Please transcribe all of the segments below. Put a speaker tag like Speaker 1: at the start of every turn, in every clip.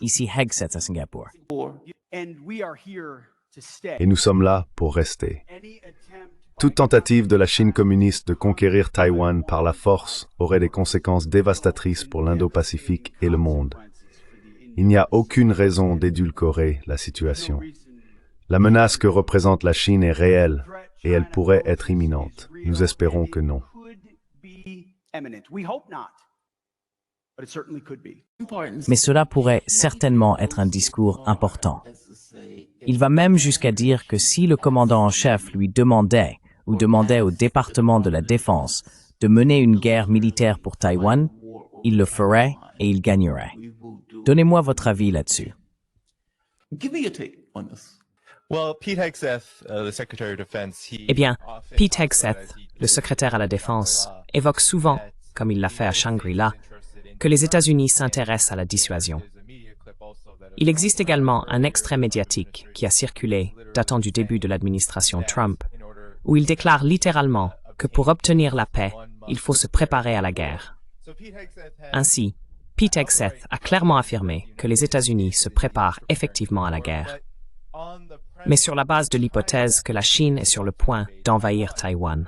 Speaker 1: Ici Hegseth à Singapour.
Speaker 2: Et nous sommes là pour rester. Toute tentative de la Chine communiste de conquérir Taïwan par la force aurait des conséquences dévastatrices pour l'Indo-Pacifique et le monde. Il n'y a aucune raison d'édulcorer la situation. La menace que représente la Chine est réelle et elle pourrait être imminente. Nous espérons que non.
Speaker 1: Mais cela pourrait certainement être un discours important. Il va même jusqu'à dire que si le commandant en chef lui demandait ou demandait au département de la Défense de mener une guerre militaire pour Taïwan, il le ferait et il gagnerait. Donnez-moi votre avis là-dessus.
Speaker 3: Eh bien, Pete Hegseth, le secrétaire à la Défense, évoque souvent, comme il l'a fait à Shangri-La, que les États-Unis s'intéressent à la dissuasion. Il existe également un extrait médiatique qui a circulé, datant du début de l'administration Trump, où il déclare littéralement que pour obtenir la paix, il faut se préparer à la guerre. Ainsi, Pete Hegseth a clairement affirmé que les États-Unis se préparent effectivement à la guerre, mais sur la base de l'hypothèse que la Chine est sur le point d'envahir Taïwan.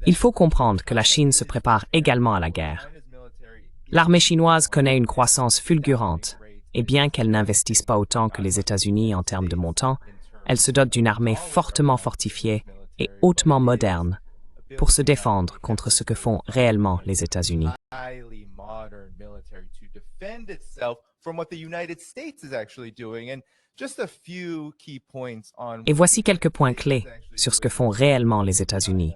Speaker 3: Il faut comprendre que la Chine se prépare également à la guerre. L'armée chinoise connaît une croissance fulgurante, et bien qu'elle n'investisse pas autant que les États-Unis en termes de montant, elle se dote d'une armée fortement fortifiée et hautement moderne pour se défendre contre ce que font réellement les États-Unis. Et voici quelques points clés sur ce que font réellement les États-Unis,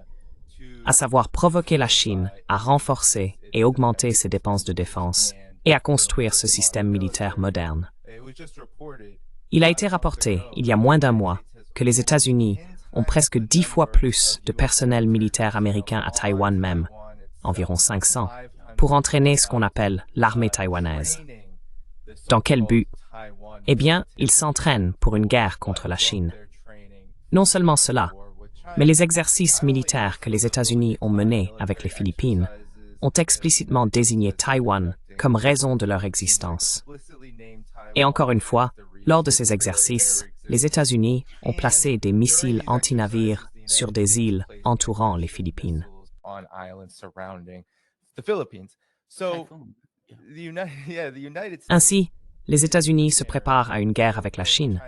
Speaker 3: à savoir provoquer la Chine à renforcer et augmenter ses dépenses de défense et à construire ce système militaire moderne. Il a été rapporté, il y a moins d'un mois, que les États-Unis ont presque 10 fois plus de personnel militaire américain à Taïwan même, environ 500, pour entraîner ce qu'on appelle l'armée taïwanaise. Dans quel but? Eh bien, ils s'entraînent pour une guerre contre la Chine. Non seulement cela, mais les exercices militaires que les États-Unis ont menés avec les Philippines ont explicitement désigné Taïwan comme raison de leur existence. Et encore une fois, lors de ces exercices, les États-Unis ont placé des missiles anti-navires sur des îles entourant les Philippines. Ainsi, les États-Unis se préparent à une guerre avec la Chine,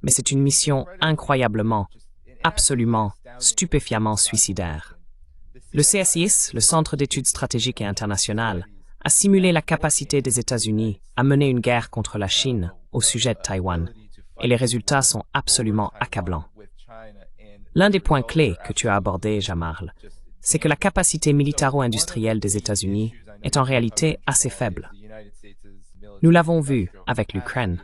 Speaker 3: mais c'est une mission incroyablement, absolument, stupéfiamment suicidaire. Le CSIS, le Centre d'études stratégiques et internationales, a simulé la capacité des États-Unis à mener une guerre contre la Chine au sujet de Taïwan, et les résultats sont absolument accablants. L'un des points clés que tu as abordé, Jamal, c'est que la capacité militaro-industrielle des États-Unis est en réalité assez faible. Nous l'avons vu avec l'Ukraine.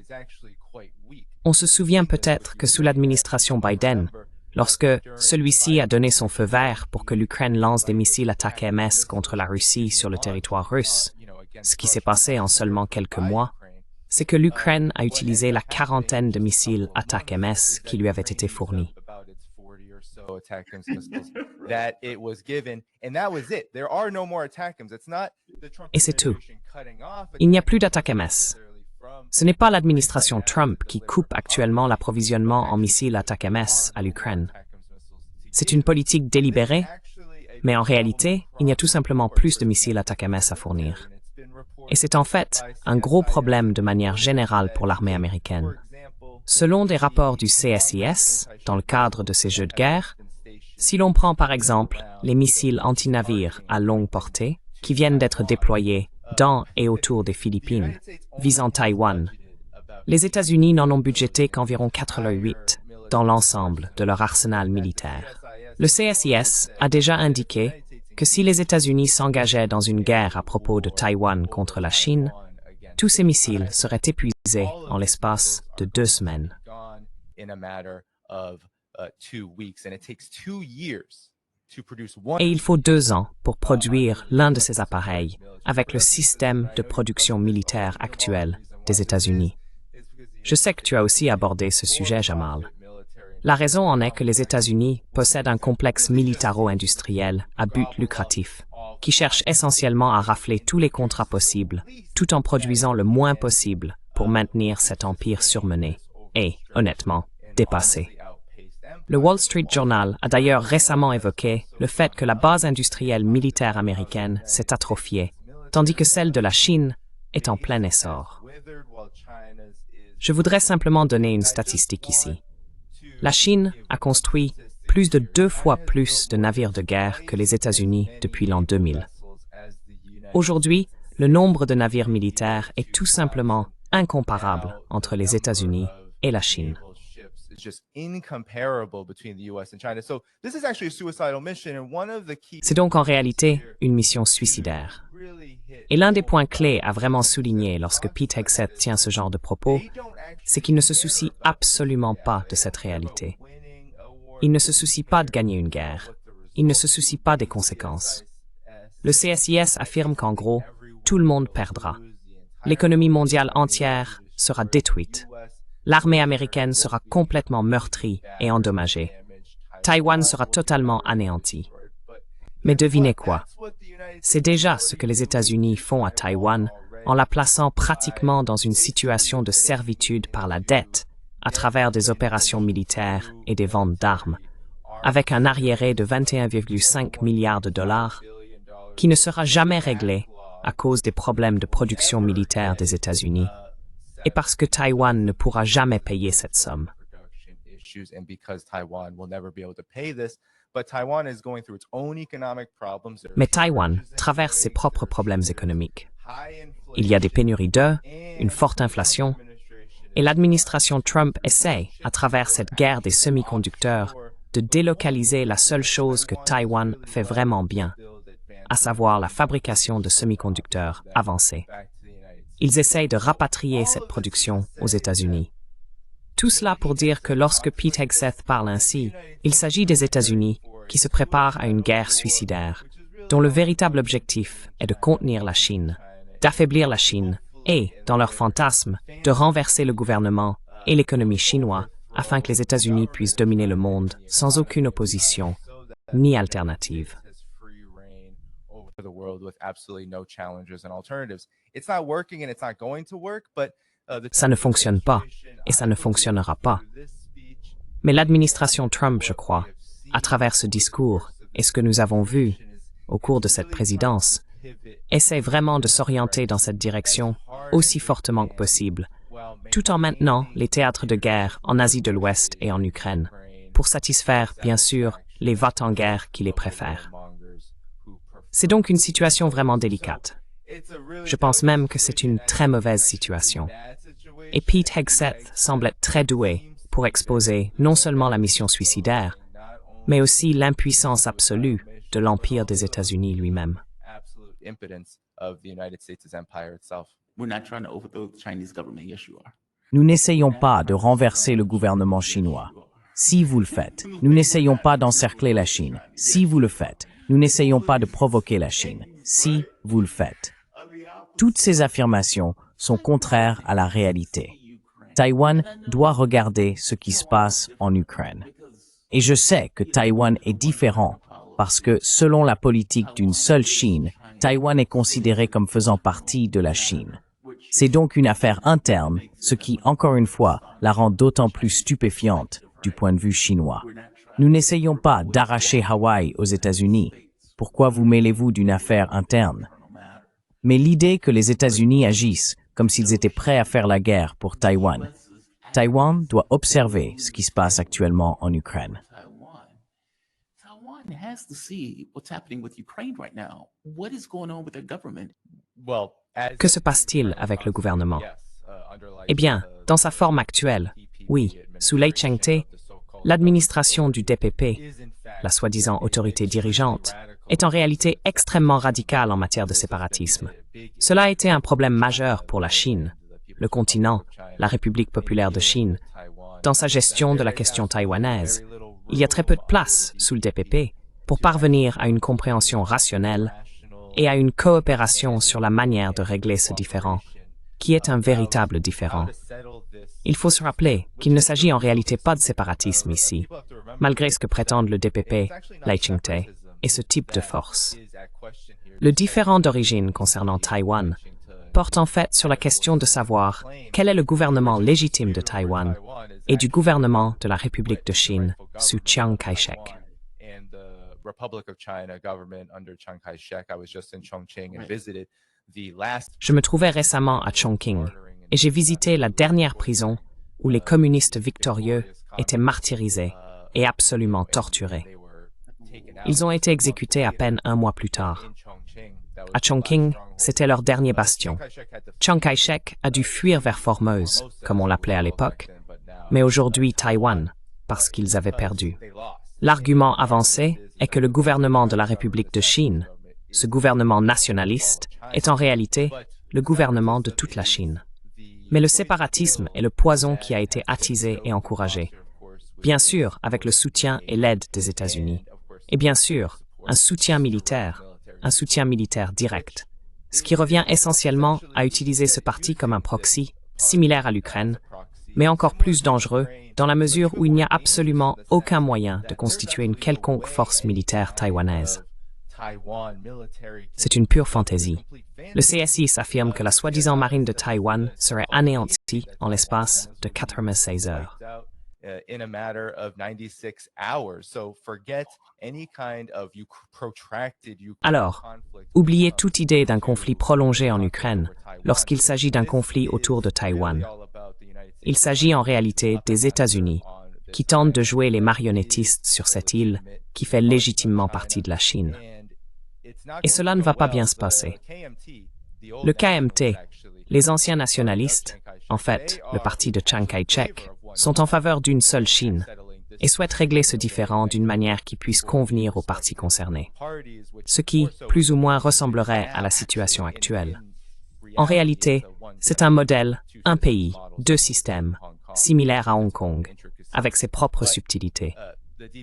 Speaker 3: On se souvient peut-être que sous l'administration Biden, lorsque celui-ci a donné son feu vert pour que l'Ukraine lance des missiles ATACMS contre la Russie sur le territoire russe, ce qui s'est passé en seulement quelques mois, c'est que l'Ukraine a utilisé la quarantaine de missiles ATACMS qui lui avaient été fournis. Et c'est tout. Il n'y a plus d'ATACMS. Ce n'est pas l'administration Trump qui coupe actuellement l'approvisionnement en missiles ATACMS à l'Ukraine. C'est une politique délibérée, mais en réalité, il n'y a tout simplement plus de missiles ATACMS à fournir. Et c'est en fait un gros problème de manière générale pour l'armée américaine. Selon des rapports du CSIS, dans le cadre de ces jeux de guerre, si l'on prend par exemple les missiles anti-navires à longue portée qui viennent d'être déployés dans et autour des Philippines, visant Taïwan, les États-Unis n'en ont budgété qu'environ 88 dans l'ensemble de leur arsenal militaire. Le CSIS a déjà indiqué que si les États-Unis s'engageaient dans une guerre à propos de Taïwan contre la Chine, tous ces missiles seraient épuisés en l'espace de 2 semaines. Et il faut 2 ans pour produire l'un de ces appareils avec le système de production militaire actuel des États-Unis. Je sais que tu as aussi abordé ce sujet, Jamal. La raison en est que les États-Unis possèdent un complexe militaro-industriel à but lucratif. qui cherche essentiellement à rafler tous les contrats possibles, tout en produisant le moins possible pour maintenir cet empire surmené et, honnêtement, dépassé. Le Wall Street Journal a d'ailleurs récemment évoqué le fait que la base industrielle militaire américaine s'est atrophiée, tandis que celle de la Chine est en plein essor. Je voudrais simplement donner une statistique ici. La Chine a construit plus de 2 fois plus de navires de guerre que les États-Unis depuis l'an 2000. Aujourd'hui, le nombre de navires militaires est tout simplement incomparable entre les États-Unis et la Chine. C'est donc en réalité une mission suicidaire. Et l'un des points clés à vraiment souligner lorsque Pete Hegseth tient ce genre de propos, c'est qu'il ne se soucie absolument pas de cette réalité. Il ne se soucie pas de gagner une guerre. Il ne se soucie pas des conséquences. Le CSIS affirme qu'en gros, tout le monde perdra. L'économie mondiale entière sera détruite. L'armée américaine sera complètement meurtrie et endommagée. Taïwan sera totalement anéanti. Mais devinez quoi? C'est déjà ce que les États-Unis font à Taïwan en la plaçant pratiquement dans une situation de servitude par la dette à travers des opérations militaires et des ventes d'armes, avec un arriéré de 21,5 milliards de dollars qui ne sera jamais réglé à cause des problèmes de production militaire des États-Unis et parce que Taïwan ne pourra jamais payer cette somme. Mais Taïwan traverse ses propres problèmes économiques. Il y a des pénuries d'œufs, une forte inflation, et l'administration Trump essaie, à travers cette guerre des semi-conducteurs, de délocaliser la seule chose que Taïwan fait vraiment bien, à savoir la fabrication de semi-conducteurs avancés. Ils essayent de rapatrier cette production aux États-Unis. Tout cela pour dire que lorsque Pete Hegseth parle ainsi, il s'agit des États-Unis qui se préparent à une guerre suicidaire, dont le véritable objectif est de contenir la Chine, d'affaiblir la Chine et, dans leur fantasme, de renverser le gouvernement et l'économie chinois afin que les États-Unis puissent dominer le monde sans aucune opposition ni alternative. Ça ne fonctionne pas et ça ne fonctionnera pas. Mais l'administration Trump, je crois, à travers ce discours et ce que nous avons vu au cours de cette présidence, essaie vraiment de s'orienter dans cette direction aussi fortement que possible, tout en maintenant les théâtres de guerre en Asie de l'Ouest et en Ukraine, pour satisfaire, bien sûr, les va-t-en-guerre qui les préfèrent. C'est donc une situation vraiment délicate. Je pense même que c'est une très mauvaise situation. Et Pete Hegseth semble être très doué pour exposer non seulement la mission suicidaire, mais aussi l'impuissance absolue de l'Empire des États-Unis lui-même.
Speaker 1: Nous n'essayons pas de renverser le gouvernement chinois. Si vous le faites, nous n'essayons pas d'encercler la Chine. Si vous le faites, nous n'essayons pas de provoquer la Chine. Si vous le faites. Toutes ces affirmations sont contraires à la réalité. Taïwan doit regarder ce qui se passe en Ukraine. Et je sais que Taïwan est différent parce que, selon la politique d'une seule Chine, Taïwan est considéré comme faisant partie de la Chine. C'est donc une affaire interne, ce qui, encore une fois, la rend d'autant plus stupéfiante du point de vue chinois. Nous n'essayons pas d'arracher Hawaï aux États-Unis. Pourquoi vous mêlez-vous d'une affaire interne? Mais l'idée que les États-Unis agissent comme s'ils étaient prêts à faire la guerre pour Taïwan. Taïwan doit observer ce qui se passe actuellement en Ukraine.
Speaker 3: Que se passe-t-il avec le gouvernement? Eh bien, dans sa forme actuelle, oui, sous Lai Ching-te, l'administration du DPP, la soi-disant autorité dirigeante, est en réalité extrêmement radicale en matière de séparatisme. Cela a été un problème majeur pour la Chine, le continent, la République populaire de Chine. Dans sa gestion de la question taïwanaise, il y a très peu de place sous le DPP pour parvenir à une compréhension rationnelle et à une coopération sur la manière de régler ce différend, qui est un véritable différend. Il faut se rappeler qu'il ne s'agit en réalité pas de séparatisme ici, malgré ce que prétendent le DPP, Lai Ching-te et ce type de force. Le différend d'origine concernant Taïwan porte en fait sur la question de savoir quel est le gouvernement légitime de Taïwan et du gouvernement de la République de Chine sous Chiang Kai-shek. Je me trouvais récemment à Chongqing et j'ai visité la dernière prison où les communistes victorieux étaient martyrisés et absolument torturés. Ils ont été exécutés à peine un mois plus tard. À Chongqing, c'était leur dernier bastion. Chiang Kai-shek a dû fuir vers Formose, comme on l'appelait à l'époque, mais aujourd'hui Taïwan, parce qu'ils avaient perdu. L'argument avancé est que le gouvernement de la République de Chine, ce gouvernement nationaliste, est en réalité le gouvernement de toute la Chine. Mais le séparatisme est le poison qui a été attisé et encouragé. Bien sûr, avec le soutien et l'aide des États-Unis. Et bien sûr, un soutien militaire direct, ce qui revient essentiellement à utiliser ce parti comme un proxy, similaire à l'Ukraine, mais encore plus dangereux dans la mesure où il n'y a absolument aucun moyen de constituer une quelconque force militaire taïwanaise. C'est une pure fantaisie. Le CSI s'affirme que la soi-disant marine de Taïwan serait anéantie en l'espace de 96 heures. Alors, oubliez toute idée d'un conflit prolongé en Ukraine lorsqu'il s'agit d'un conflit autour de Taïwan. Il s'agit en réalité des États-Unis qui tentent de jouer les marionnettistes sur cette île qui fait légitimement partie de la Chine. Et cela ne va pas bien se passer. Le KMT, les anciens nationalistes, en fait, le parti de Chiang Kai-shek, sont en faveur d'une seule Chine et souhaitent régler ce différend d'une manière qui puisse convenir aux parties concernées, ce qui, plus ou moins, ressemblerait à la situation actuelle. En réalité, c'est un modèle, un pays, deux systèmes, similaire à Hong Kong, avec ses propres subtilités.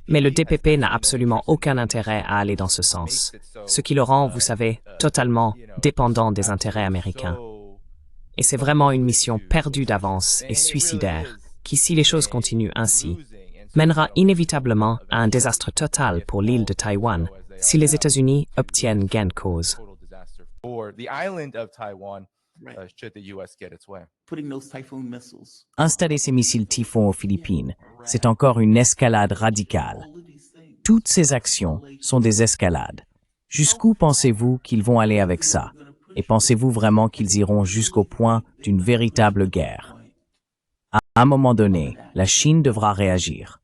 Speaker 3: Mais le DPP n'a absolument aucun intérêt à aller dans ce sens, ce qui le rend, vous savez, totalement dépendant des intérêts américains. Et c'est vraiment une mission perdue d'avance et suicidaire, qui, si les choses continuent ainsi, mènera inévitablement à un désastre total pour l'île de Taïwan si les États-Unis obtiennent gain de cause.
Speaker 1: Installer ces missiles Typhoon aux Philippines, c'est encore une escalade radicale. Toutes ces actions sont des escalades. Jusqu'où pensez-vous qu'ils vont aller avec ça? Et pensez-vous vraiment qu'ils iront jusqu'au point d'une véritable guerre? À un moment donné, la Chine devra réagir.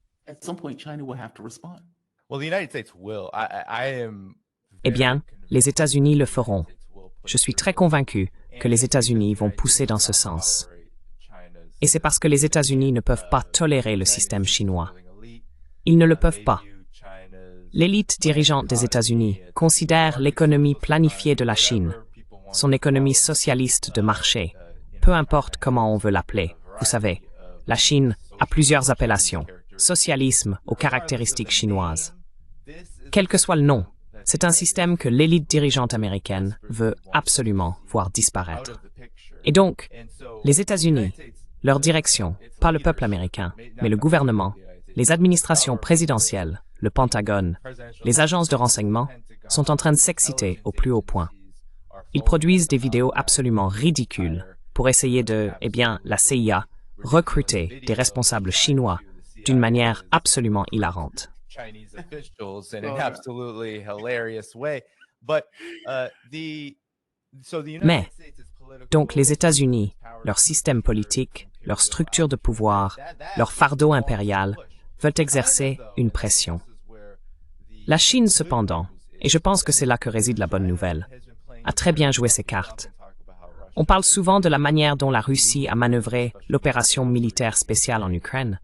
Speaker 3: Eh bien, les États-Unis le feront. Je suis très convaincu que les États-Unis vont pousser dans ce sens. Et c'est parce que les États-Unis ne peuvent pas tolérer le système chinois. Ils ne le peuvent pas. L'élite dirigeante des États-Unis considère l'économie planifiée de la Chine, son économie socialiste de marché, peu importe comment on veut l'appeler. Vous savez, la Chine a plusieurs appellations, socialisme aux caractéristiques chinoises. Quel que soit le nom, c'est un système que l'élite dirigeante américaine veut absolument voir disparaître. Et donc, les États-Unis, leur direction, pas le peuple américain, mais le gouvernement, les administrations présidentielles, le Pentagone, les agences de renseignement, sont en train de s'exciter au plus haut point. Ils produisent des vidéos absolument ridicules pour essayer de, la CIA, recruter des responsables chinois d'une manière absolument hilarante. Mais, donc les États-Unis, leur système politique, leur structure de pouvoir, leur fardeau impérial, veulent exercer une pression. La Chine, cependant, et je pense que c'est là que réside la bonne nouvelle, a très bien joué ses cartes. On parle souvent de la manière dont la Russie a manœuvré l'opération militaire spéciale en Ukraine.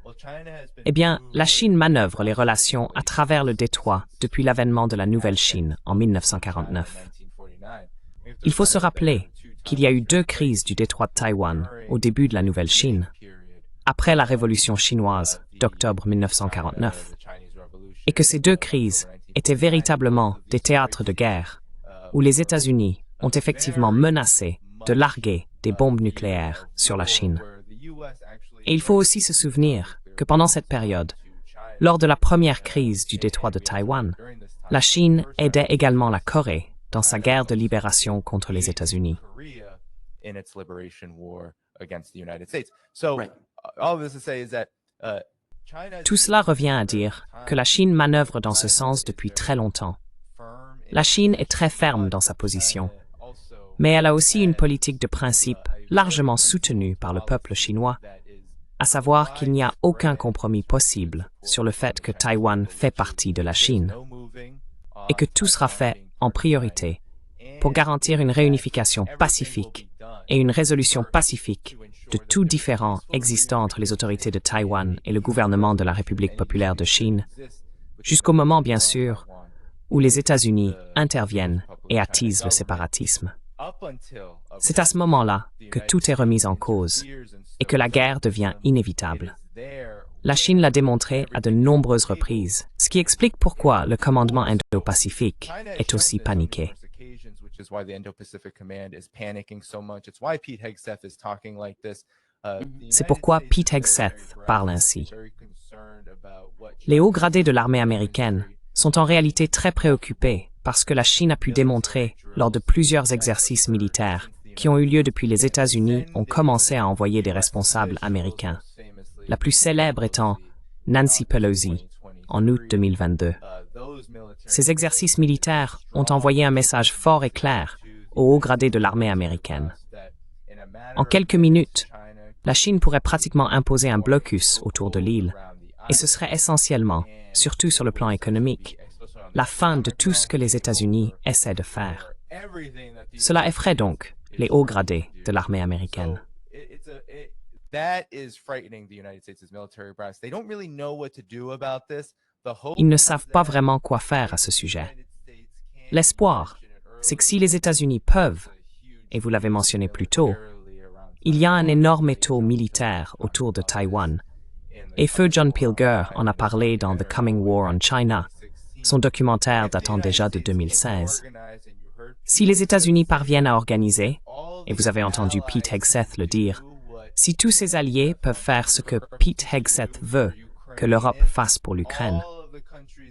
Speaker 3: Eh bien, la Chine manœuvre les relations à travers le détroit depuis l'avènement de la Nouvelle Chine en 1949. Il faut se rappeler qu'il y a eu 2 crises du détroit de Taïwan au début de la Nouvelle Chine, après la Révolution chinoise d'octobre 1949, et que ces 2 crises étaient véritablement des théâtres de guerre, où les États-Unis ont effectivement menacé de larguer des bombes nucléaires sur la Chine. Et il faut aussi se souvenir que pendant cette période, lors de la première crise du détroit de Taïwan, la Chine aidait également la Corée dans sa guerre de libération contre les États-Unis. Tout cela revient à dire que la Chine manœuvre dans ce sens depuis très longtemps. La Chine est très ferme dans sa position, mais elle a aussi une politique de principe largement soutenue par le peuple chinois, à savoir qu'il n'y a aucun compromis possible sur le fait que Taïwan fait partie de la Chine et que tout sera fait en priorité pour garantir une réunification pacifique et une résolution pacifique de tout différend existant entre les autorités de Taïwan et le gouvernement de la République populaire de Chine, jusqu'au moment, bien sûr, où les États-Unis interviennent et attisent le séparatisme. C'est à ce moment-là que tout est remis en cause et que la guerre devient inévitable. La Chine l'a démontré à de nombreuses reprises, ce qui explique pourquoi le commandement Indo-Pacifique est aussi paniqué. C'est pourquoi Pete Hegseth parle ainsi. Les hauts gradés de l'armée américaine sont en réalité très préoccupés par ce que la Chine a pu démontrer lors de plusieurs exercices militaires qui ont eu lieu depuis les États-Unis ont commencé à envoyer des responsables américains. La plus célèbre étant Nancy Pelosi, en août 2022. Ces exercices militaires ont envoyé un message fort et clair aux hauts gradés de l'armée américaine. En quelques minutes, la Chine pourrait pratiquement imposer un blocus autour de l'île, et ce serait essentiellement, surtout sur le plan économique, la fin de tout ce que les États-Unis essaient de faire. Cela effraie donc les hauts gradés de l'armée américaine. Ils ne savent pas vraiment quoi faire à ce sujet. L'espoir, c'est que si les États-Unis peuvent, et vous l'avez mentionné plus tôt, il y a un énorme étau militaire autour de Taïwan, et Feu John Pilger en a parlé dans The Coming War on China, son documentaire datant déjà de 2016. Si les États-Unis parviennent à organiser, et vous avez entendu Pete Hegseth le dire, si tous ces alliés peuvent faire ce que Pete Hegseth veut que l'Europe fasse pour l'Ukraine,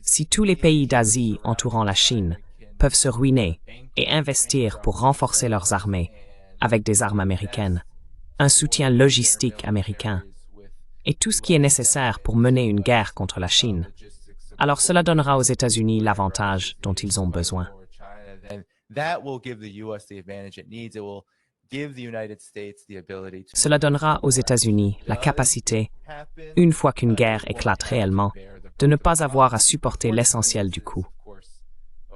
Speaker 3: si tous les pays d'Asie entourant la Chine peuvent se ruiner et investir pour renforcer leurs armées avec des armes américaines, un soutien logistique américain, et tout ce qui est nécessaire pour mener une guerre contre la Chine, alors cela donnera aux États-Unis l'avantage dont ils ont besoin. Cela donnera aux États-Unis la capacité, une fois qu'une guerre éclate réellement, de ne pas avoir à supporter l'essentiel du coût.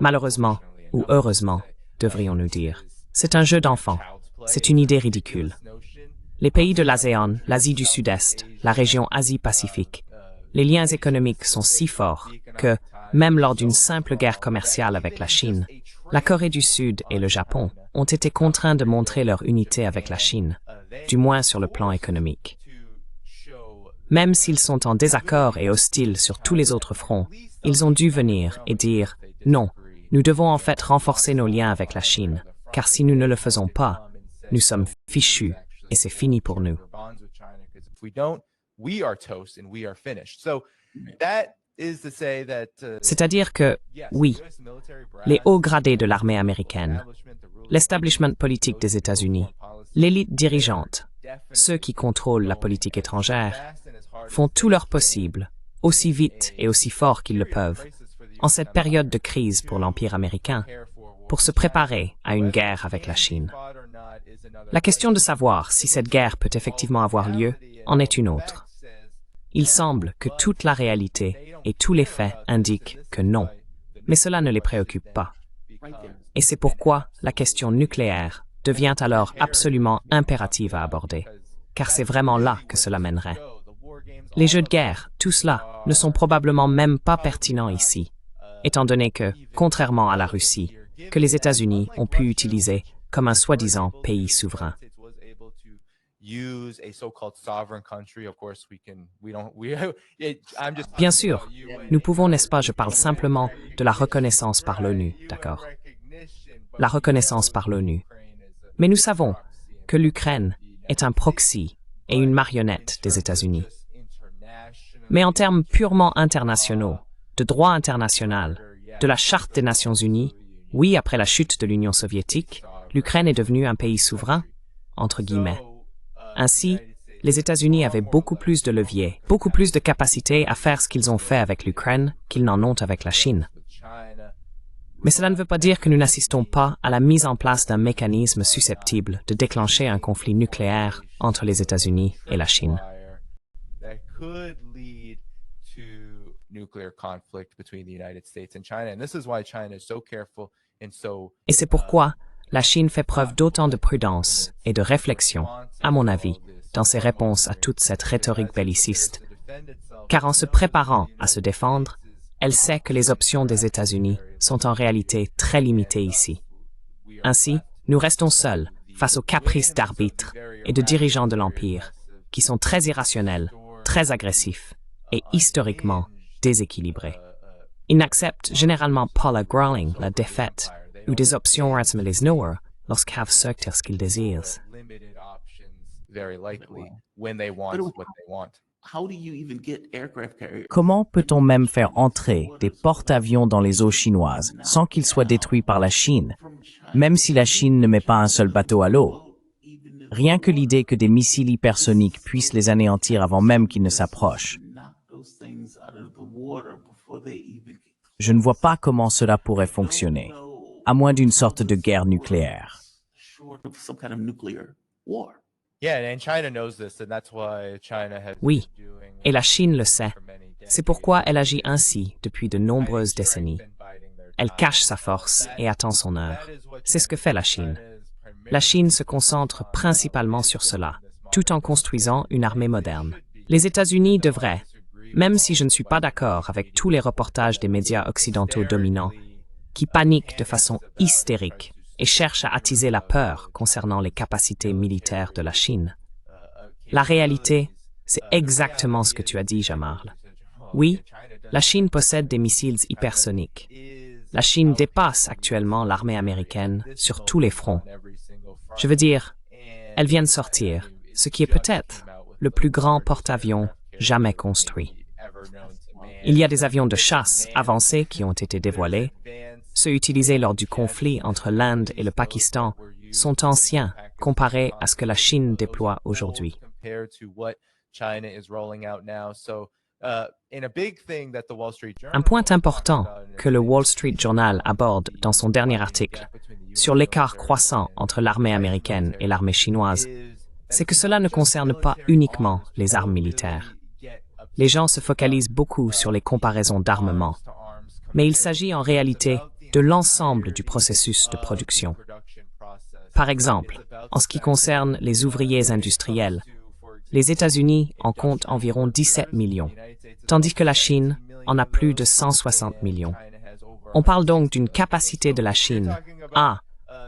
Speaker 3: Malheureusement, ou heureusement, devrions-nous dire, c'est un jeu d'enfant, c'est une idée ridicule. Les pays de l'ASEAN, l'Asie du Sud-Est, la région Asie-Pacifique, les liens économiques sont si forts que, même lors d'une simple guerre commerciale avec la Chine, la Corée du Sud et le Japon ont été contraints de montrer leur unité avec la Chine, du moins sur le plan économique. Même s'ils sont en désaccord et hostiles sur tous les autres fronts, ils ont dû venir et dire « Non, nous devons en fait renforcer nos liens avec la Chine, car si nous ne le faisons pas, nous sommes fichus et c'est fini pour nous. » C'est-à-dire que, oui, les hauts gradés de l'armée américaine, l'establishment politique des États-Unis, l'élite dirigeante, ceux qui contrôlent la politique étrangère, font tout leur possible, aussi vite et aussi fort qu'ils le peuvent, en cette période de crise pour l'Empire américain, pour se préparer à une guerre avec la Chine. La question de savoir si cette guerre peut effectivement avoir lieu en est une autre. Il semble que toute la réalité et tous les faits indiquent que non, mais cela ne les préoccupe pas. Et c'est pourquoi la question nucléaire devient alors absolument impérative à aborder, car c'est vraiment là que cela mènerait. Les jeux de guerre, tout cela, ne sont probablement même pas pertinents ici, étant donné que, contrairement à la Russie, que les États-Unis ont pu utiliser comme un soi-disant pays souverain. Bien sûr, nous pouvons, n'est-ce pas, je parle simplement de la reconnaissance par l'ONU, d'accord? La reconnaissance par l'ONU. Mais nous savons que l'Ukraine est un proxy et une marionnette des États-Unis. Mais en termes purement internationaux, de droit international, de la Charte des Nations Unies, Oui, après la chute de l'Union soviétique, l'Ukraine est devenue un pays souverain, entre guillemets. Ainsi, les États-Unis avaient beaucoup plus de leviers, beaucoup plus de capacités à faire ce qu'ils ont fait avec l'Ukraine qu'ils n'en ont avec la Chine. Mais cela ne veut pas dire que nous n'assistons pas à la mise en place d'un mécanisme susceptible de déclencher un conflit nucléaire entre les États-Unis et la Chine. Et c'est pourquoi la Chine fait preuve d'autant de prudence et de réflexion, à mon avis, dans ses réponses à toute cette rhétorique belliciste. Car en se préparant à se défendre, elle sait que les options des États-Unis sont en réalité très limitées ici. Ainsi, nous restons seuls face aux caprices d'arbitres et de dirigeants de l'Empire, qui sont très irrationnels, très agressifs et historiquement déséquilibrés. Ils n'acceptent généralement pas la growling, la défaite, ou des options les nouer lorsqu'ils have ce qu'ils désirent.
Speaker 1: Comment peut-on même faire entrer des porte-avions dans les eaux chinoises sans qu'ils soient détruits par la Chine, même si la Chine ne met pas un seul bateau à l'eau? Rien que l'idée que des missiles hypersoniques puissent les anéantir avant même qu'ils ne s'approchent. Je ne vois pas comment cela pourrait fonctionner, à moins d'une sorte de guerre nucléaire.
Speaker 3: Oui, et la Chine le sait. C'est pourquoi elle agit ainsi depuis de nombreuses décennies. Elle cache sa force et attend son heure. C'est ce que fait la Chine. La Chine se concentre principalement sur cela, tout en construisant une armée moderne. Les États-Unis devraient, même si je ne suis pas d'accord avec tous les reportages des médias occidentaux dominants, qui paniquent de façon hystérique et cherchent à attiser la peur concernant les capacités militaires de la Chine. La réalité, c'est exactement ce que tu as dit, Jamarl. Oui, la Chine possède des missiles hypersoniques. La Chine dépasse actuellement l'armée américaine sur tous les fronts. Je veux dire, elle vient de sortir, ce qui est peut-être le plus grand porte-avions jamais construit. Il y a des avions de chasse avancés qui ont été dévoilés. Ceux utilisés lors du conflit entre l'Inde et le Pakistan sont anciens comparés à ce que la Chine déploie aujourd'hui. Un point important que le Wall Street Journal aborde dans son dernier article sur l'écart croissant entre l'armée américaine et l'armée chinoise, c'est que cela ne concerne pas uniquement les armes militaires. Les gens se focalisent beaucoup sur les comparaisons d'armement, mais il s'agit en réalité de l'ensemble du processus de production. Par exemple, en ce qui concerne les ouvriers industriels, les États-Unis en comptent environ 17 millions, tandis que la Chine en a plus de 160 millions. On parle donc d'une capacité de la Chine à,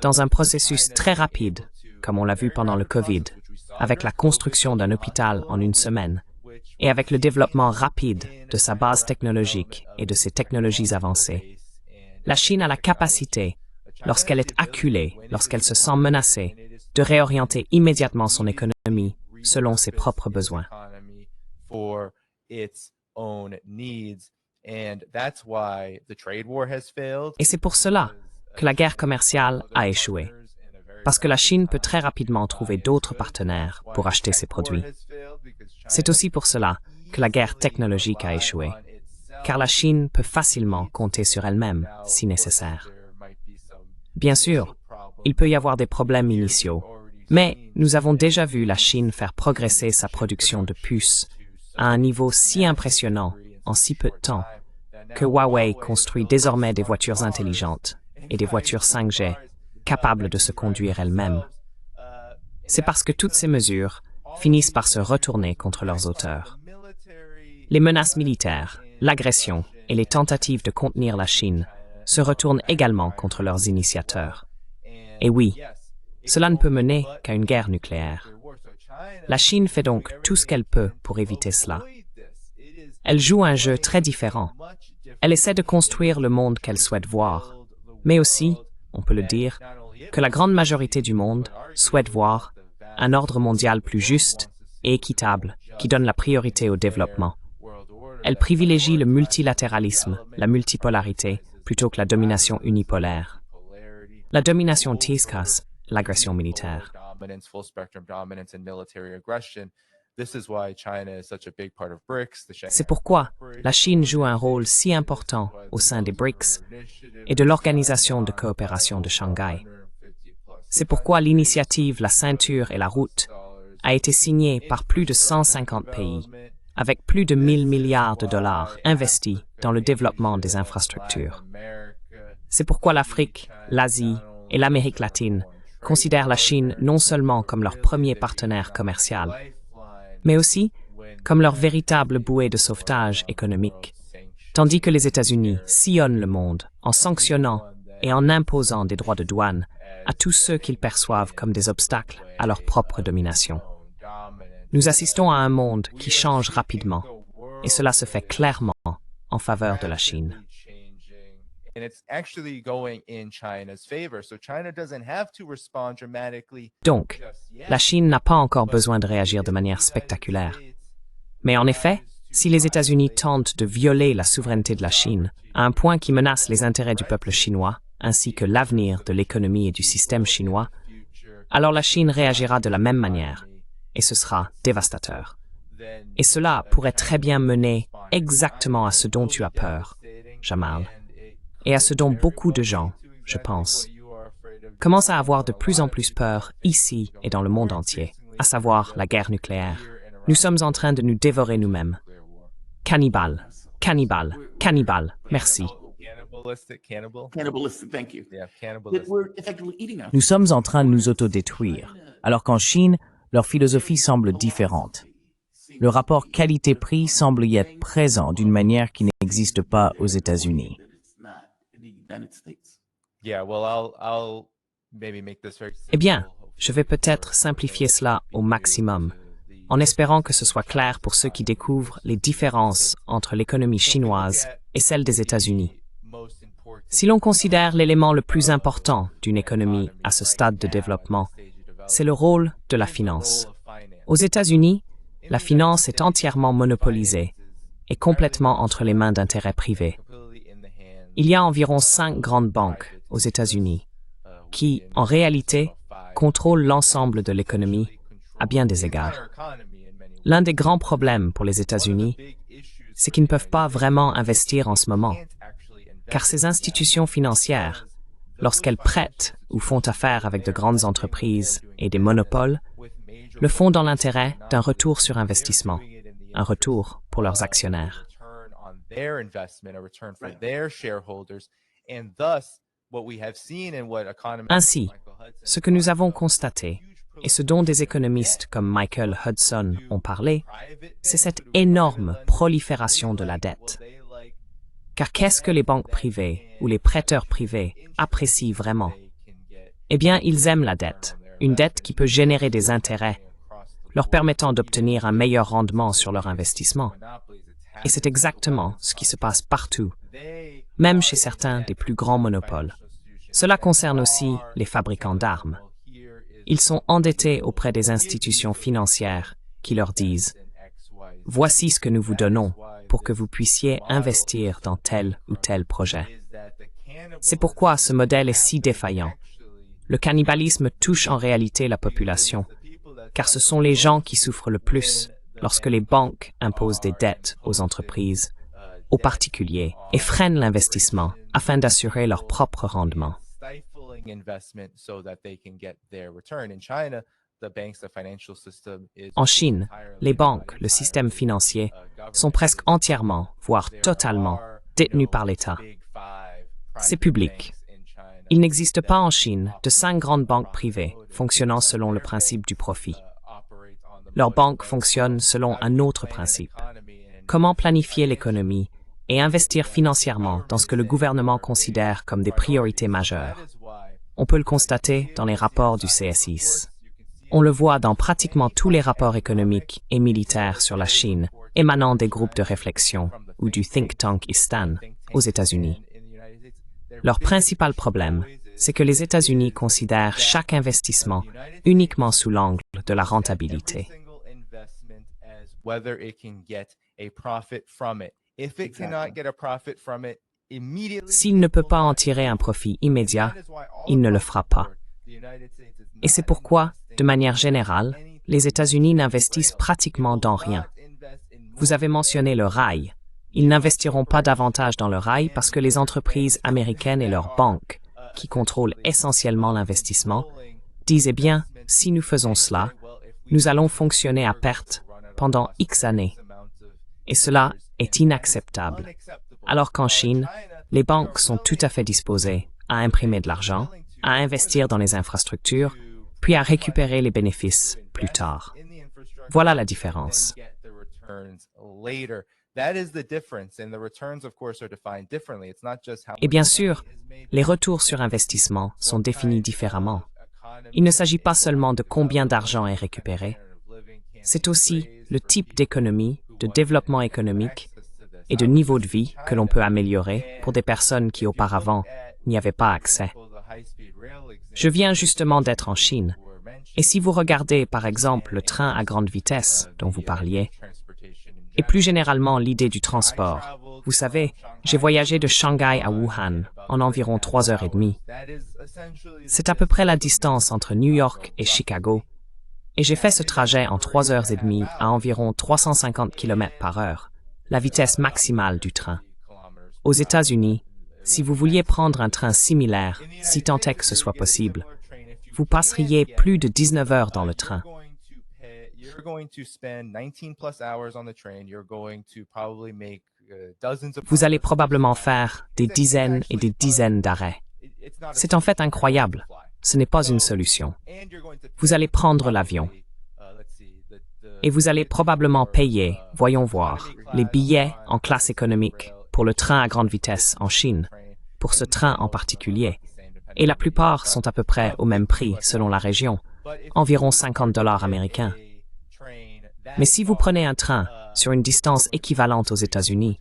Speaker 3: dans un processus très rapide, comme on l'a vu pendant le Covid, avec la construction d'un hôpital en une semaine, et avec le développement rapide de sa base technologique et de ses technologies avancées. La Chine a la capacité, lorsqu'elle est acculée, lorsqu'elle se sent menacée, de réorienter immédiatement son économie selon ses propres besoins. Et c'est pour cela que la guerre commerciale a échoué, parce que la Chine peut très rapidement trouver d'autres partenaires pour acheter ses produits. C'est aussi pour cela que la guerre technologique a échoué, car la Chine peut facilement compter sur elle-même si nécessaire. Bien sûr, il peut y avoir des problèmes initiaux, mais nous avons déjà vu la Chine faire progresser sa production de puces à un niveau si impressionnant en si peu de temps que Huawei construit désormais des voitures intelligentes et des voitures 5G capables de se conduire elles-mêmes. C'est parce que toutes ces mesures finissent par se retourner contre leurs auteurs. Les menaces militaires, l'agression et les tentatives de contenir la Chine se retournent également contre leurs initiateurs. Et oui, cela ne peut mener qu'à une guerre nucléaire. La Chine fait donc tout ce qu'elle peut pour éviter cela. Elle joue un jeu très différent. Elle essaie de construire le monde qu'elle souhaite voir, mais aussi, on peut le dire, que la grande majorité du monde souhaite voir un ordre mondial plus juste et équitable qui donne la priorité au développement. Elle privilégie le multilatéralisme, la multipolarité, plutôt que la domination unipolaire. La domination TISCAS, l'agression militaire. C'est pourquoi la Chine joue un rôle si important au sein des BRICS et de l'Organisation de coopération de Shanghai. C'est pourquoi l'initiative La ceinture et la route a été signée par plus de 150 pays, avec plus de 1000 milliards de dollars investis dans le développement des infrastructures. C'est pourquoi l'Afrique, l'Asie et l'Amérique latine considèrent la Chine non seulement comme leur premier partenaire commercial, mais aussi comme leur véritable bouée de sauvetage économique, tandis que les États-Unis sillonnent le monde en sanctionnant et en imposant des droits de douane à tous ceux qu'ils perçoivent comme des obstacles à leur propre domination. Nous assistons à un monde qui change rapidement, et cela se fait clairement en faveur de la Chine. Donc, la Chine n'a pas encore besoin de réagir de manière spectaculaire. Mais en effet, si les États-Unis tentent de violer la souveraineté de la Chine, à un point qui menace les intérêts du peuple chinois, ainsi que l'avenir de l'économie et du système chinois, alors la Chine réagira de la même manière, et ce sera dévastateur. Et cela pourrait très bien mener exactement à ce dont tu as peur, Jamal, et à ce dont beaucoup de gens, je pense, commencent à avoir de plus en plus peur ici et dans le monde entier, à savoir la guerre nucléaire. Nous sommes en train de nous dévorer nous-mêmes. Cannibale, cannibale, cannibale, merci.
Speaker 1: Nous sommes en train de nous autodétruire, alors qu'en Chine, leur philosophie semble différente. Le rapport qualité-prix semble y être présent d'une manière qui n'existe pas aux États-Unis.
Speaker 3: Eh bien, je vais peut-être simplifier cela au maximum, en espérant que ce soit clair pour ceux qui découvrent les différences entre l'économie chinoise et celle des États-Unis. Si l'on considère l'élément le plus important d'une économie à ce stade de développement, c'est le rôle de la finance. Aux États-Unis, la finance est entièrement monopolisée et complètement entre les mains d'intérêts privés. Il y a environ 5 grandes banques aux États-Unis qui, en réalité, contrôlent l'ensemble de l'économie à bien des égards. L'un des grands problèmes pour les États-Unis, c'est qu'ils ne peuvent pas vraiment investir en ce moment, car ces institutions financières, lorsqu'elles prêtent ou font affaire avec de grandes entreprises et des monopoles, le font dans l'intérêt d'un retour sur investissement, un retour pour leurs actionnaires. Ainsi, ce que nous avons constaté, et ce dont des économistes comme Michael Hudson ont parlé, c'est cette énorme prolifération de la dette. Car qu'est-ce que les banques privées ou les prêteurs privés apprécient vraiment? Eh bien, ils aiment la dette, une dette qui peut générer des intérêts, leur permettant d'obtenir un meilleur rendement sur leur investissement. Et c'est exactement ce qui se passe partout, même chez certains des plus grands monopoles. Cela concerne aussi les fabricants d'armes. Ils sont endettés auprès des institutions financières qui leur disent « Voici ce que nous vous donnons pour que vous puissiez investir dans tel ou tel projet. » C'est pourquoi ce modèle est si défaillant. Le cannibalisme touche en réalité la population, car ce sont les gens qui souffrent le plus lorsque les banques imposent des dettes aux entreprises, aux particuliers, et freinent l'investissement afin d'assurer leur propre rendement. En Chine, les banques, le système financier, sont presque entièrement, voire totalement, détenus par l'État. C'est public. Il n'existe pas en Chine de 5 grandes banques privées fonctionnant selon le principe du profit. Leurs banques fonctionnent selon un autre principe. Comment planifier l'économie et investir financièrement dans ce que le gouvernement considère comme des priorités majeures. On peut le constater dans les rapports du CSIS. On le voit dans pratiquement tous les rapports économiques et militaires sur la Chine émanant des groupes de réflexion ou du think tank ISTAN aux États-Unis. Leur principal problème, c'est que les États-Unis considèrent chaque investissement uniquement sous l'angle de la rentabilité.
Speaker 4: If it cannot get a profit from it,
Speaker 3: S'il ne peut pas en tirer un profit immédiat, il ne le fera pas. Et c'est pourquoi, de manière générale, les États-Unis n'investissent pratiquement dans rien. Vous avez mentionné le rail. Ils n'investiront pas davantage dans le rail parce que les entreprises américaines et leurs banques, qui contrôlent essentiellement l'investissement, disent « Eh bien, si nous faisons cela, nous allons fonctionner à perte pendant X années. » Et cela est inacceptable. Alors qu'en Chine, les banques sont tout à fait disposées à imprimer de l'argent, à investir dans les infrastructures, puis à récupérer les bénéfices plus tard. Voilà la différence. Et bien sûr, les retours sur investissement sont définis différemment. Il ne s'agit pas seulement de combien d'argent est récupéré, c'est aussi le type d'économie, de développement économique et de niveau de vie que l'on peut améliorer pour des personnes qui auparavant n'y avaient pas accès. Je viens justement d'être en Chine, et si vous regardez par exemple le train à grande vitesse dont vous parliez, et plus généralement l'idée du transport, vous savez, j'ai voyagé de Shanghai à Wuhan en environ 3h30. C'est à peu près la distance entre New York et Chicago, et j'ai fait ce trajet en 3h30 à environ 350 km/h, la vitesse maximale du train. Aux États-Unis, si vous vouliez prendre un train similaire, si tant est que ce soit possible, vous passeriez plus de 19 heures dans le train. Vous allez probablement faire des dizaines et des dizaines d'arrêts. C'est en fait incroyable. Ce n'est pas une solution. Vous allez prendre l'avion. Et vous allez probablement payer, voyons voir, les billets en classe économique pour le train à grande vitesse en Chine, pour ce train en particulier. Et la plupart sont à peu près au même prix selon la région, environ 50 $ américains. Mais si vous prenez un train sur une distance équivalente aux États-Unis,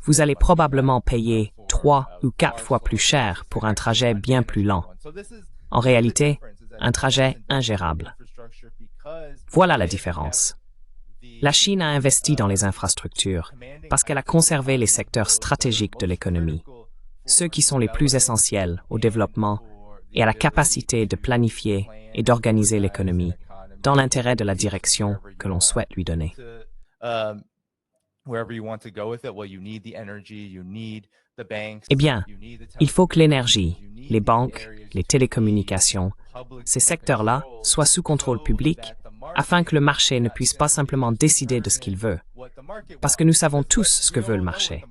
Speaker 3: vous allez probablement payer 3 ou 4 fois plus cher pour un trajet bien plus lent. En réalité, un trajet ingérable. Voilà la différence. La Chine a investi dans les infrastructures parce qu'elle a conservé les secteurs stratégiques de l'économie, ceux qui sont les plus essentiels au développement et à la capacité de planifier et d'organiser l'économie dans l'intérêt de la direction que l'on souhaite lui donner. Eh bien, il faut que l'énergie, les banques, les télécommunications, ces secteurs-là soient sous contrôle public afin que le marché ne puisse pas simplement décider de ce qu'il veut. Parce que nous savons tous ce que veut le marché.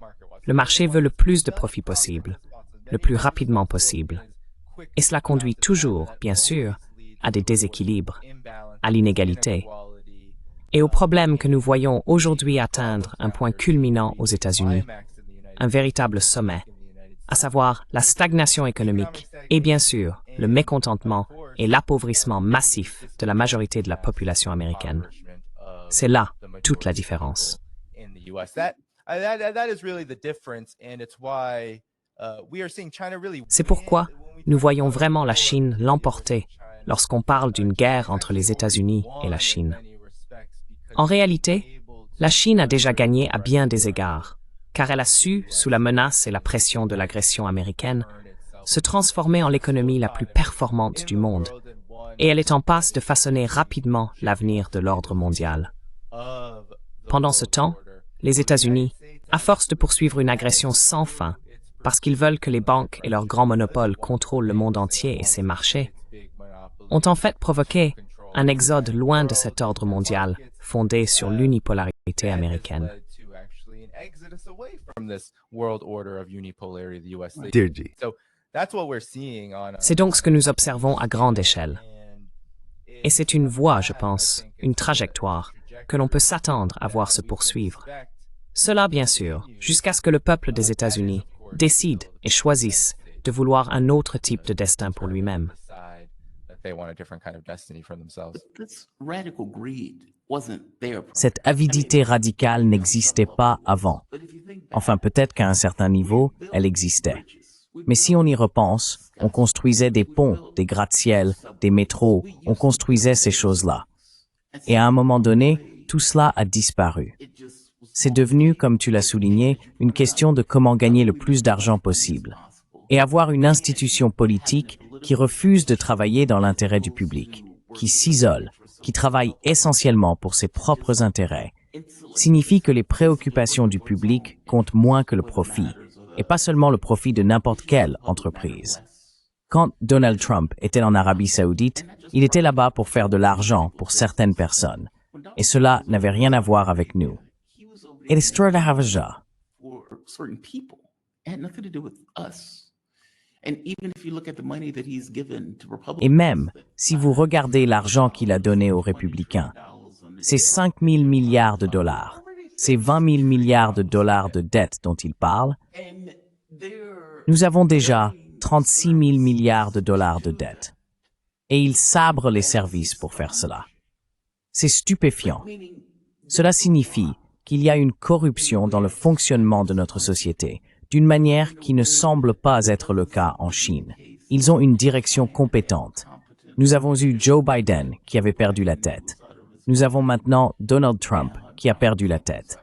Speaker 3: Le marché veut le plus de profit possible, le plus rapidement possible. Et cela conduit toujours, bien sûr, à des déséquilibres, à l'inégalité, et au problème que nous voyons aujourd'hui atteindre un point culminant aux États-Unis, un véritable sommet, à savoir la stagnation économique et bien sûr le mécontentement et l'appauvrissement massif de la majorité de la population américaine. C'est là toute la différence. C'est pourquoi nous voyons vraiment la Chine l'emporter lorsqu'on parle d'une guerre entre les États-Unis et la Chine. En réalité, la Chine a déjà gagné à bien des égards, car elle a su, sous la menace et la pression de l'agression américaine, se transformer en l'économie la plus performante du monde, et elle est en passe de façonner rapidement l'avenir de l'ordre mondial. Pendant ce temps, les États-Unis, à force de poursuivre une agression sans fin, parce qu'ils veulent que les banques et leurs grands monopoles contrôlent le monde entier et ses marchés, ont en fait provoqué un exode loin de cet ordre mondial fondé sur l'unipolarité américaine. C'est donc ce que nous observons à grande échelle. Et c'est une voie, je pense, une trajectoire, que l'on peut s'attendre à voir se poursuivre. Cela, bien sûr, jusqu'à ce que le peuple des États-Unis décide et choisisse de vouloir un autre type de destin pour lui-même.
Speaker 1: Cette avidité radicale n'existait pas avant. Enfin, peut-être qu'à un certain niveau, elle existait. Mais si on y repense, on construisait des ponts, des gratte-ciels, des métros, on construisait ces choses-là. Et à un moment donné, tout cela a disparu. c'est devenu, comme tu l'as souligné, une question de comment gagner le plus d'argent possible. Et avoir une institution politique qui refuse de travailler dans l'intérêt du public, qui s'isole, qui travaille essentiellement pour ses propres intérêts, signifie que les préoccupations du public comptent moins que le profit, et pas seulement le profit de n'importe quelle entreprise. Quand Donald Trump était en Arabie Saoudite, il était là-bas pour faire de l'argent pour certaines personnes, et cela n'avait rien à voir avec nous. It is true to have a job. Et même si vous regardez l'argent qu'il a donné aux républicains, c'est 5 000 milliards de dollars, c'est 20 000 milliards de dollars de dettes dont il parle. Nous avons déjà 36 000 milliards de dollars de dettes. Et il sabre les services pour faire cela. C'est stupéfiant. Cela signifie qu'il y a une corruption dans le fonctionnement de notre société, d'une manière qui ne semble pas être le cas en Chine. Ils ont une direction compétente. Nous avons eu Joe Biden qui avait perdu la tête. Nous avons maintenant Donald Trump qui a perdu la tête.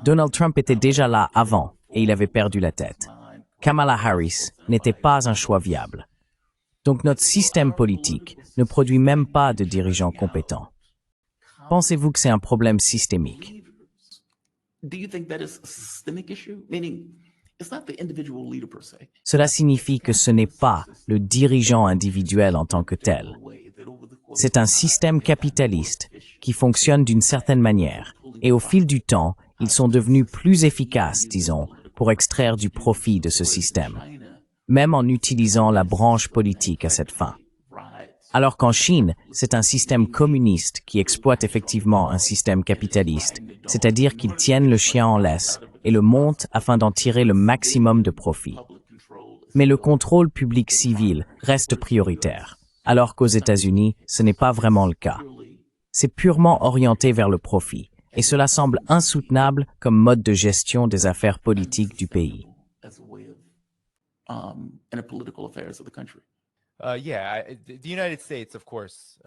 Speaker 1: Donald Trump était déjà là avant et il avait perdu la tête. Kamala Harris n'était pas un choix viable. Donc notre système politique ne produit même pas de dirigeants compétents. Pensez-vous que c'est un problème systémique? Cela signifie que ce n'est pas le dirigeant individuel en tant que tel. C'est un système capitaliste qui fonctionne d'une certaine manière, et au fil du temps, ils sont devenus plus efficaces, disons, pour extraire du profit de ce système, même en utilisant la branche politique à cette fin. Alors qu'en Chine, c'est un système communiste qui exploite effectivement un système capitaliste, c'est-à-dire qu'ils tiennent le chien en laisse et le montent afin d'en tirer le maximum de profit. Mais le contrôle public civil reste prioritaire, alors qu'aux États-Unis, ce n'est pas vraiment le cas. C'est purement orienté vers le profit, et cela semble insoutenable comme mode de gestion des affaires politiques du pays.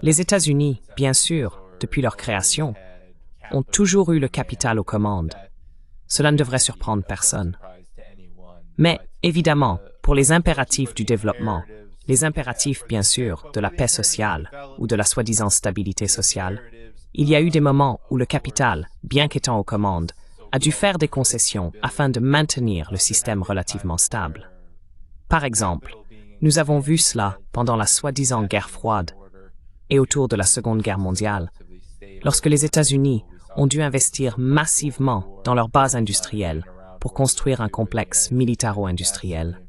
Speaker 3: Les États-Unis, bien sûr, depuis leur création, ont toujours eu le capital aux commandes. Cela ne devrait surprendre personne. Mais, évidemment, pour les impératifs du développement, les impératifs, bien sûr, de la paix sociale ou de la soi-disant stabilité sociale, il y a eu des moments où le capital, bien qu'étant aux commandes, a dû faire des concessions afin de maintenir le système relativement stable. Par exemple, nous avons vu cela pendant la soi-disant guerre froide et autour de la Seconde Guerre mondiale, lorsque les États-Unis ont dû investir massivement dans leur base industrielle pour construire un complexe militaro-industriel.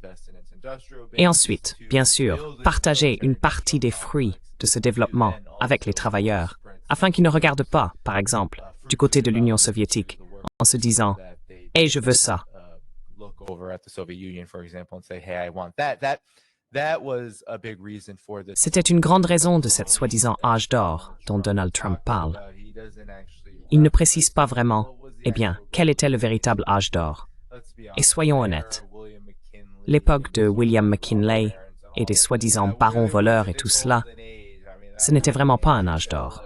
Speaker 3: Et ensuite, bien sûr, partager une partie des fruits de ce développement avec les travailleurs, afin qu'ils ne regardent pas, par exemple, du côté de l'Union soviétique, en se disant « Hey, je veux ça ». C'était une grande raison de cette soi-disant âge d'or dont Donald Trump parle. Il ne précise pas vraiment, eh bien, quel était le véritable âge d'or. Et soyons honnêtes, l'époque de William McKinley et des soi-disant barons voleurs et tout cela, ce n'était vraiment pas un âge d'or.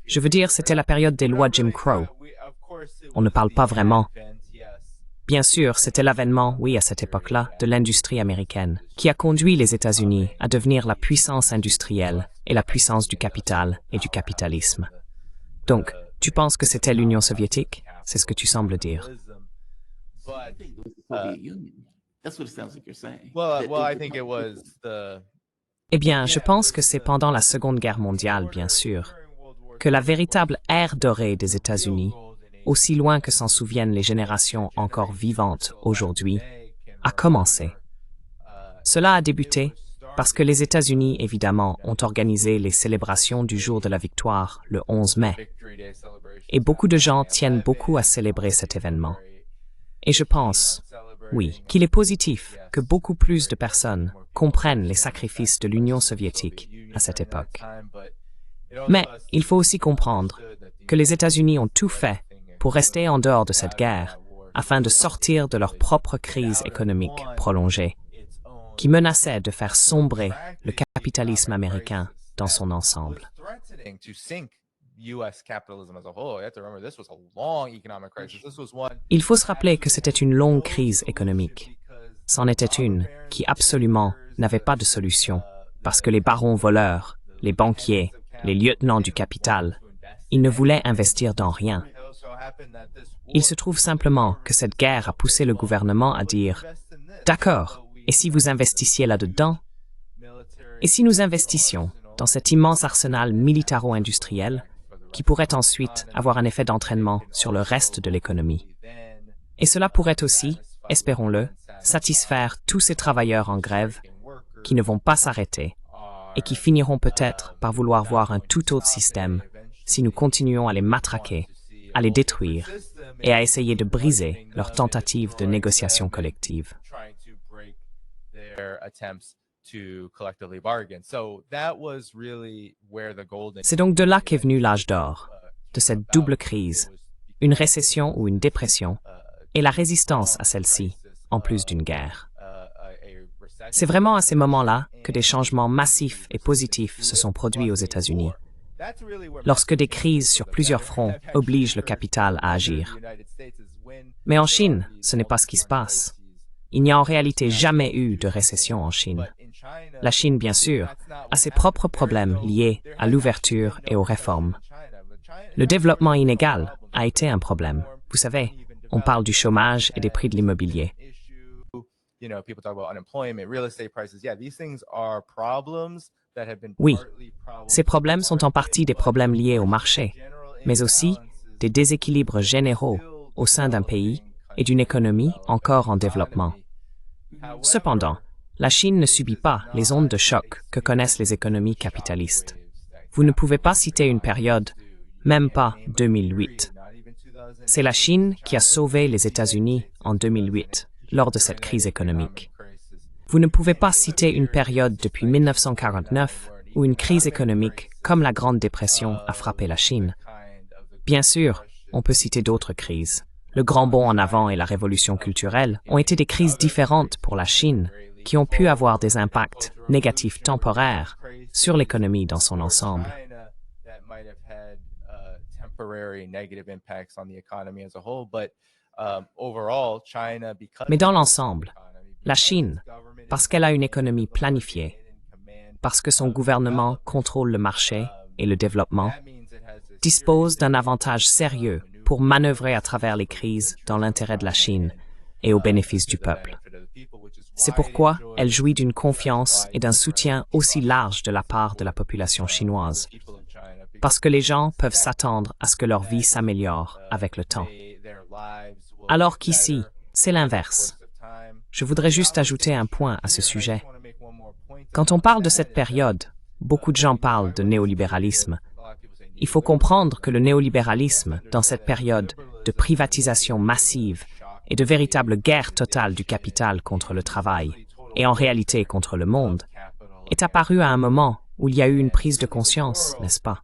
Speaker 3: Je veux dire, c'était la période des lois Jim Crow. On ne parle pas vraiment. Bien sûr, c'était l'avènement, oui, à cette époque-là, de l'industrie américaine, qui a conduit les États-Unis à devenir la puissance industrielle et la puissance du capital et du capitalisme. Donc, tu penses que c'était l'Union soviétique? C'est ce que tu sembles dire. Eh bien, je pense que c'est pendant la Seconde Guerre mondiale, bien sûr, que la véritable ère dorée des États-Unis, aussi loin que s'en souviennent les générations encore vivantes aujourd'hui, a commencé. Cela a débuté parce que les États-Unis, évidemment, ont organisé les célébrations du jour de la victoire, le 11 mai. Et beaucoup de gens tiennent beaucoup à célébrer cet événement. Et je pense, oui, qu'il est positif que beaucoup plus de personnes comprennent les sacrifices de l'Union soviétique à cette époque. Mais il faut aussi comprendre que les États-Unis ont tout fait pour rester en dehors de cette guerre afin de sortir de leur propre crise économique prolongée, qui menaçait de faire sombrer le capitalisme américain dans son ensemble. Il faut se rappeler que c'était une longue crise économique. C'en était une qui absolument n'avait pas de solution, parce que les barons voleurs, les banquiers, les lieutenants du capital, ils ne voulaient investir dans rien. Il se trouve simplement que cette guerre a poussé le gouvernement à dire « D'accord, et si vous investissiez là-dedans? Et si nous investissions dans cet immense arsenal militaro-industriel qui pourrait ensuite avoir un effet d'entraînement sur le reste de l'économie? Et cela pourrait aussi, espérons-le, satisfaire tous ces travailleurs en grève qui ne vont pas s'arrêter et qui finiront peut-être par vouloir voir un tout autre système si nous continuons à les matraquer, à les détruire et à essayer de briser leurs tentatives de négociation collective. C'est donc de là qu'est venu l'âge d'or, de cette double crise, une récession ou une dépression, et la résistance à celle-ci, en plus d'une guerre. C'est vraiment à ces moments-là que des changements massifs et positifs se sont produits aux États-Unis, lorsque des crises sur plusieurs fronts obligent le capital à agir. Mais en Chine, ce n'est pas ce qui se passe. Il n'y a en réalité jamais eu de récession en Chine. La Chine, bien sûr, a ses propres problèmes liés à l'ouverture et aux réformes. Le développement inégal a été un problème. Vous savez, on parle du chômage et des prix de l'immobilier. Oui, ces problèmes sont en partie des problèmes liés au marché, mais aussi des déséquilibres généraux au sein d'un pays et d'une économie encore en développement. Cependant, la Chine ne subit pas les ondes de choc que connaissent les économies capitalistes. Vous ne pouvez pas citer une période, même pas 2008. C'est la Chine qui a sauvé les États-Unis en 2008, lors de cette crise économique. Vous ne pouvez pas citer une période depuis 1949 où une crise économique comme la Grande Dépression a frappé la Chine. Bien sûr, on peut citer d'autres crises. Le grand bond en avant et la révolution culturelle ont été des crises différentes pour la Chine, qui ont pu avoir des impacts négatifs temporaires sur l'économie dans son ensemble. Mais dans l'ensemble, la Chine, parce qu'elle a une économie planifiée, parce que son gouvernement contrôle le marché et le développement, dispose d'un avantage sérieux pour manœuvrer à travers les crises dans l'intérêt de la Chine et au bénéfice du peuple. C'est pourquoi elle jouit d'une confiance et d'un soutien aussi large de la part de la population chinoise, parce que les gens peuvent s'attendre à ce que leur vie s'améliore avec le temps. Alors qu'ici, c'est l'inverse. Je voudrais juste ajouter un point à ce sujet. Quand on parle de cette période, beaucoup de gens parlent de néolibéralisme. Il faut comprendre que le néolibéralisme, dans cette période de privatisation massive et de véritable guerre totale du capital contre le travail, et en réalité contre le monde, est apparu à un moment où il y a eu une prise de conscience, n'est-ce pas?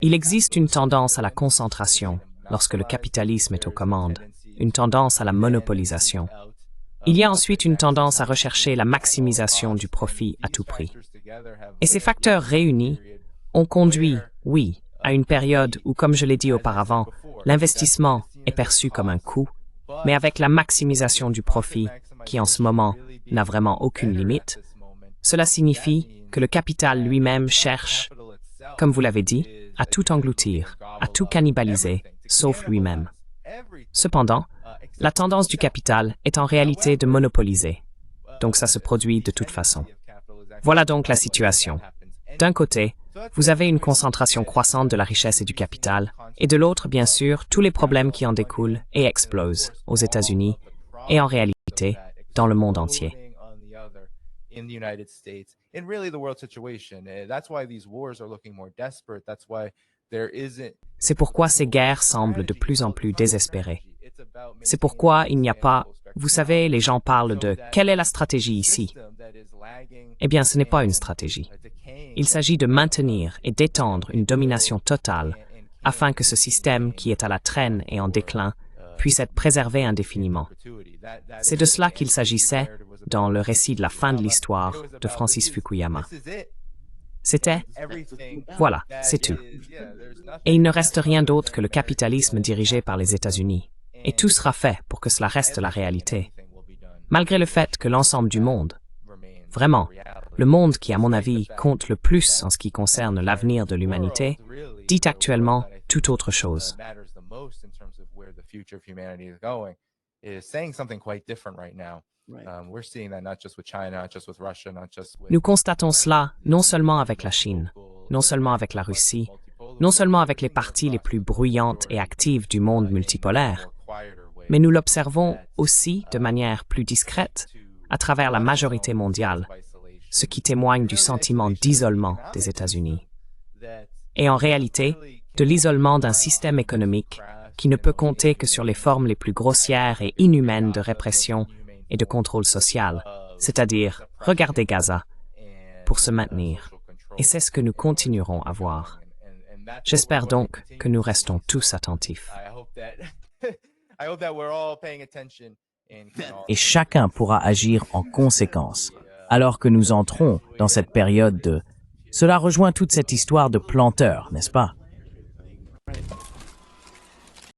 Speaker 3: Il existe une tendance à la concentration lorsque le capitalisme est aux commandes, une tendance à la monopolisation. Il y a ensuite une tendance à rechercher la maximisation du profit à tout prix. Et ces facteurs réunis ont conduit, oui, à une période où, comme je l'ai dit auparavant, l'investissement est perçu comme un coût, mais avec la maximisation du profit, qui en ce moment n'a vraiment aucune limite, cela signifie que le capital lui-même cherche, comme vous l'avez dit, à tout engloutir, à tout cannibaliser, sauf lui-même. Cependant, la tendance du capital est en réalité de monopoliser, donc ça se produit de toute façon. Voilà donc la situation. D'un côté, vous avez une concentration croissante de la richesse et du capital, et de l'autre, bien sûr, tous les problèmes qui en découlent et explosent aux États-Unis et en réalité dans le monde entier. C'est pourquoi ces guerres semblent de plus en plus désespérées. C'est pourquoi il n'y a pas, vous savez, les gens parlent de « quelle est la stratégie ici ?» Eh bien, ce n'est pas une stratégie. Il s'agit de maintenir et d'étendre une domination totale afin que ce système qui est à la traîne et en déclin puisse être préservé indéfiniment. C'est de cela qu'il s'agissait dans le récit de la fin de l'histoire de Francis Fukuyama. C'était « Voilà, c'est tout ». Et il ne reste rien d'autre que le capitalisme dirigé par les États-Unis. Et tout sera fait pour que cela reste la réalité. Malgré le fait que l'ensemble du monde, vraiment, le monde qui, à mon avis, compte le plus en ce qui concerne l'avenir de l'humanité, dit actuellement tout autre chose. Nous constatons cela non seulement avec la Chine, non seulement avec la Russie, non seulement avec les parties les plus bruyantes et actives du monde multipolaire, mais nous l'observons aussi de manière plus discrète à travers la majorité mondiale, ce qui témoigne du sentiment d'isolement des États-Unis. Et en réalité, de l'isolement d'un système économique qui ne peut compter que sur les formes les plus grossières et inhumaines de répression et de contrôle social, c'est-à-dire regarder Gaza, pour se maintenir. Et c'est ce que nous continuerons à voir. J'espère donc que nous restons tous attentifs.
Speaker 1: Et chacun pourra agir en conséquence, alors que nous entrons dans cette période de... Cela rejoint toute cette histoire de planteur, n'est-ce pas?